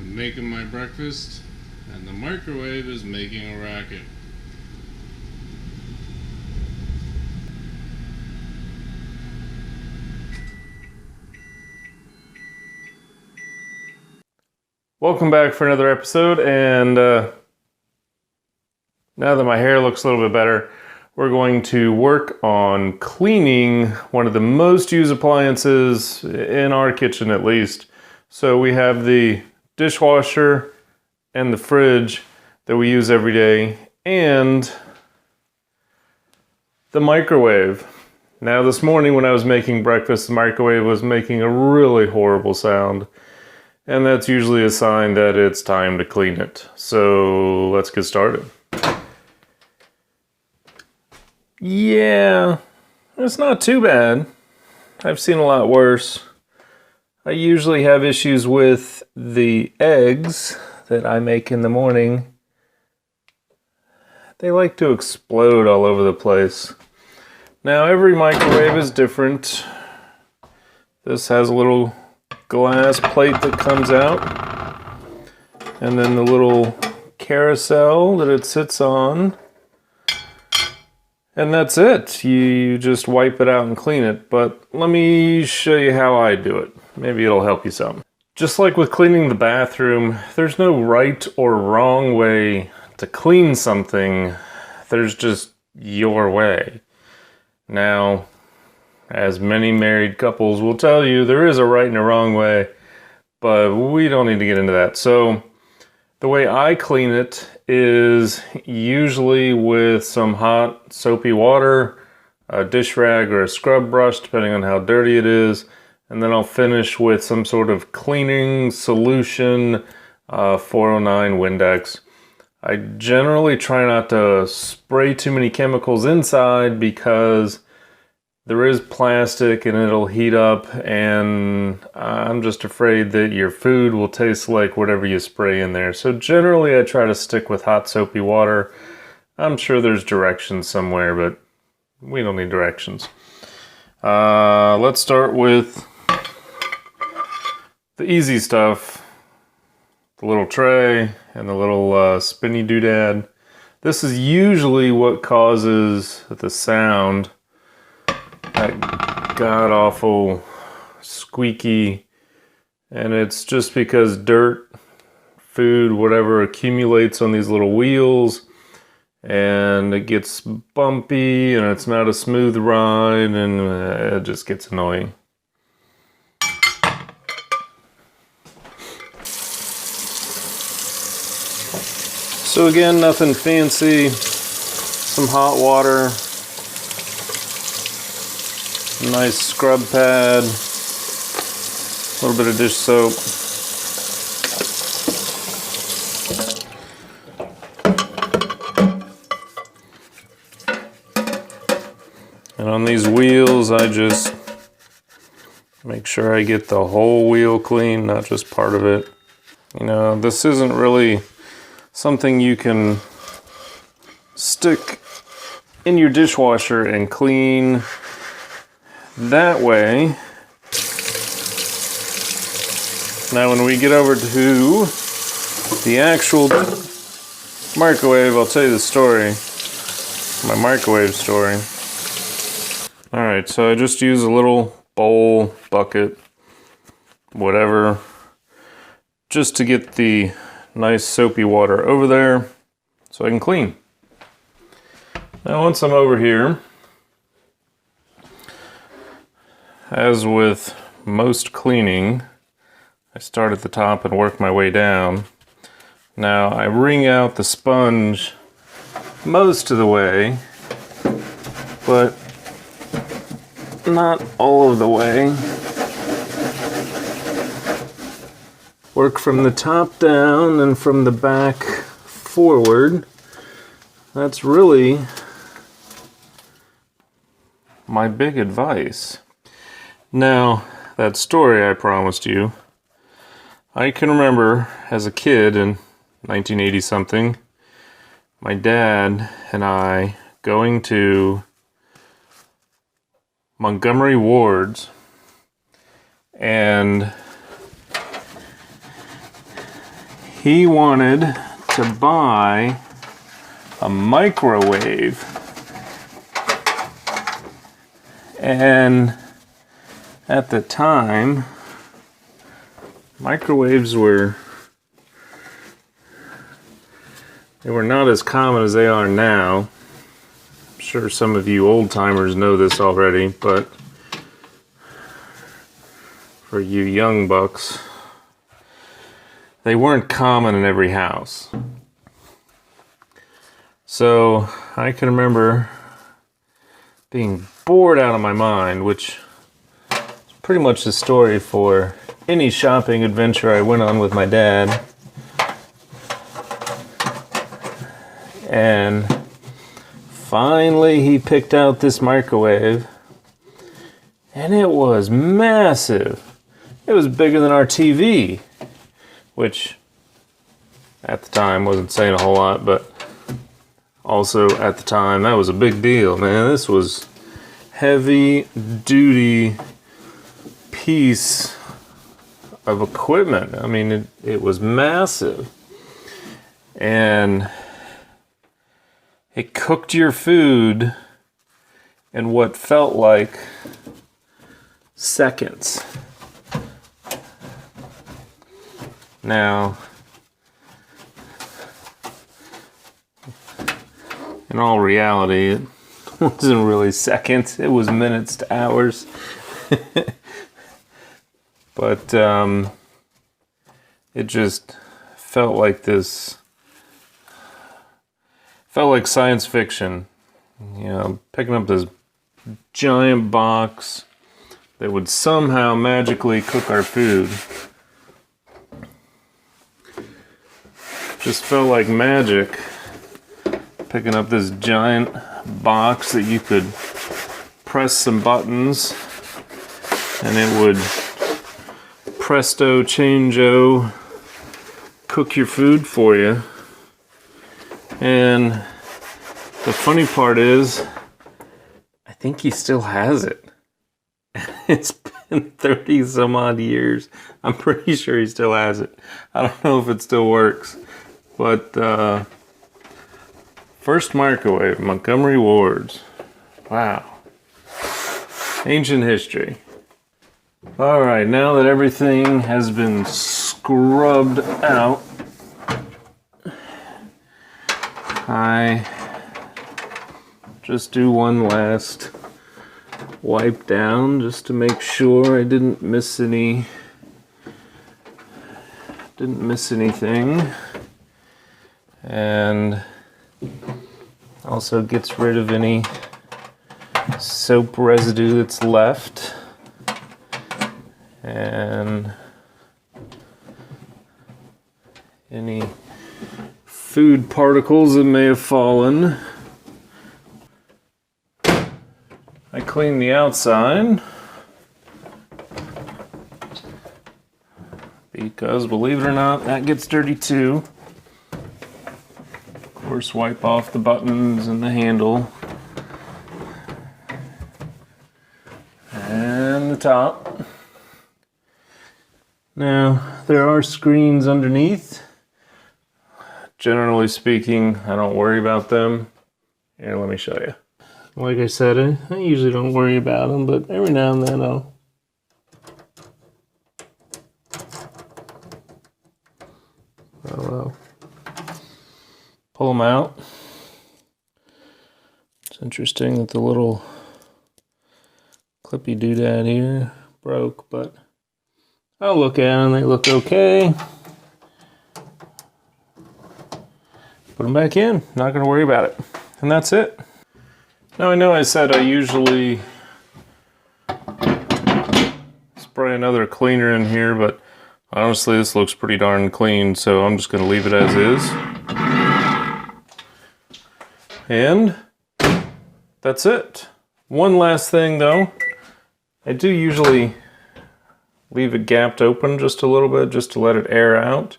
I'm making my breakfast, and the microwave is making a racket. Welcome back for another episode, and now that my hair looks a little bit better, we're going to work on cleaning one of the most used appliances in our kitchen, at least. So we have the dishwasher and the fridge that we use every day, and the microwave. Now this morning when I was making breakfast, the microwave was making a really horrible sound, and that's usually a sign that it's time to clean it. So let's get started. Yeah, it's not too bad. I've seen a lot worse. I usually have issues with the eggs that I make in the morning. They like to explode all over the place. Now every microwave is different. This has a little glass plate that comes out, and then the little carousel that it sits on. And that's it. You just wipe it out and clean it. But let me show you how I do it. Maybe it'll help you some. Just like with cleaning the bathroom, there's no right or wrong way to clean something. There's just your way. Now, as many married couples will tell you, there is a right and a wrong way, but we don't need to get into that. So the way I clean it is usually with some hot soapy water, a dish rag or a scrub brush, depending on how dirty it is. And then I'll finish with some sort of cleaning solution, 409 Windex. I generally try not to spray too many chemicals inside because there is plastic and it'll heat up, and I'm just afraid that your food will taste like whatever you spray in there. So generally I try to stick with hot soapy water. I'm sure there's directions somewhere, but we don't need directions. Let's start with the easy stuff. The little tray and the little spinny doodad. This is usually what causes the sound. That god-awful squeaky, and it's just because dirt, food, whatever accumulates on these little wheels, and it gets bumpy and it's not a smooth ride, and it just gets annoying. So again, nothing fancy. Some hot water, nice scrub pad, a little bit of dish soap. And on these wheels, I just make sure I get the whole wheel clean, not just part of it. You know, this isn't really something you can stick in your dishwasher and clean that way. Now when we get over to the actual microwave, I'll tell you the story, my microwave story. Alright, so I just use a little bowl, bucket, whatever, just to get the nice soapy water over there so I can clean. Now once I'm over here, as with most cleaning, I start at the top and work my way down. Now I wring out the sponge most of the way, but not all of the way. Work from the top down and from the back forward. That's really my big advice. Now, that story I promised you, I can remember as a kid in 1980 something, my dad and I going to Montgomery Ward's, and he wanted to buy a microwave. And at the time, microwaves were not as common as they are now. I'm sure some of you old timers know this already, but for you young bucks, they weren't common in every house. So I can remember being bored out of my mind, which is pretty much the story for any shopping adventure I went on with my dad. And finally he picked out this microwave, and it was massive. It was bigger than our TV, which at the time wasn't saying a whole lot, but also at the time that was a big deal, man. This was heavy duty piece of equipment. I mean, it was massive, and it cooked your food in what felt like seconds. Now, in all reality, it wasn't really seconds, it was minutes to hours. But it just felt like science fiction. You know, picking up this giant box that would somehow magically cook our food. Just felt like magic. Picking up this giant box that you could press some buttons and it would presto changeo cook your food for you. And the funny part is, I think he still has it. It's been 30 some odd years. I'm pretty sure he still has it. I don't know if it still works, but first microwave, Montgomery Ward's. Wow. Ancient history. Alright, now that everything has been scrubbed out, I just do one last wipe down just to make sure I didn't miss anything. And also gets rid of any soap residue that's left, and any food particles that may have fallen. I clean the outside because, believe it or not, that gets dirty too. Of course, wipe off the buttons and the handle and the top. Now, there are screens underneath. Generally speaking, I don't worry about them. Here, let me show you. Like I said, I usually don't worry about them, but every now and then I'll pull them out. It's interesting that the little clippy doodad here broke, but I'll look at them, they look okay. Put them back in, not gonna worry about it. And that's it. Now I know I said I usually spray another cleaner in here, but honestly this looks pretty darn clean, so I'm just gonna leave it as is. And that's it. One last thing though, I do usually leave it gapped open just a little bit just to let it air out.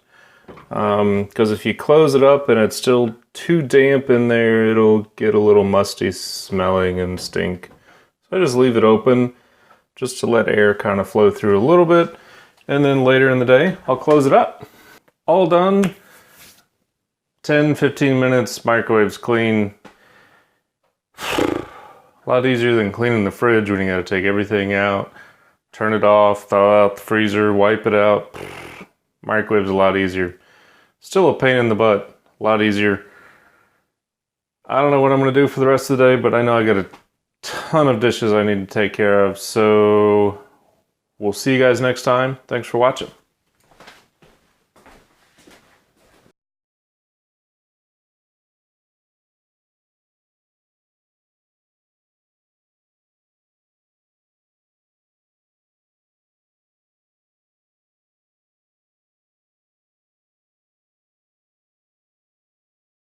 Because if you close it up and it's still too damp in there, it'll get a little musty smelling and stink. So I just leave it open just to let air kind of flow through a little bit, and then later in the day I'll close it up. all done. 10-15 minutes, microwave's clean. A lot easier than cleaning the fridge when you gotta take everything out, turn it off, thaw out the freezer, wipe it out. Microwave's a lot easier. Still a pain in the butt, a lot easier. I don't know what I'm gonna do for the rest of the day, but I know I got a ton of dishes I need to take care of, so we'll see you guys next time. Thanks for watching.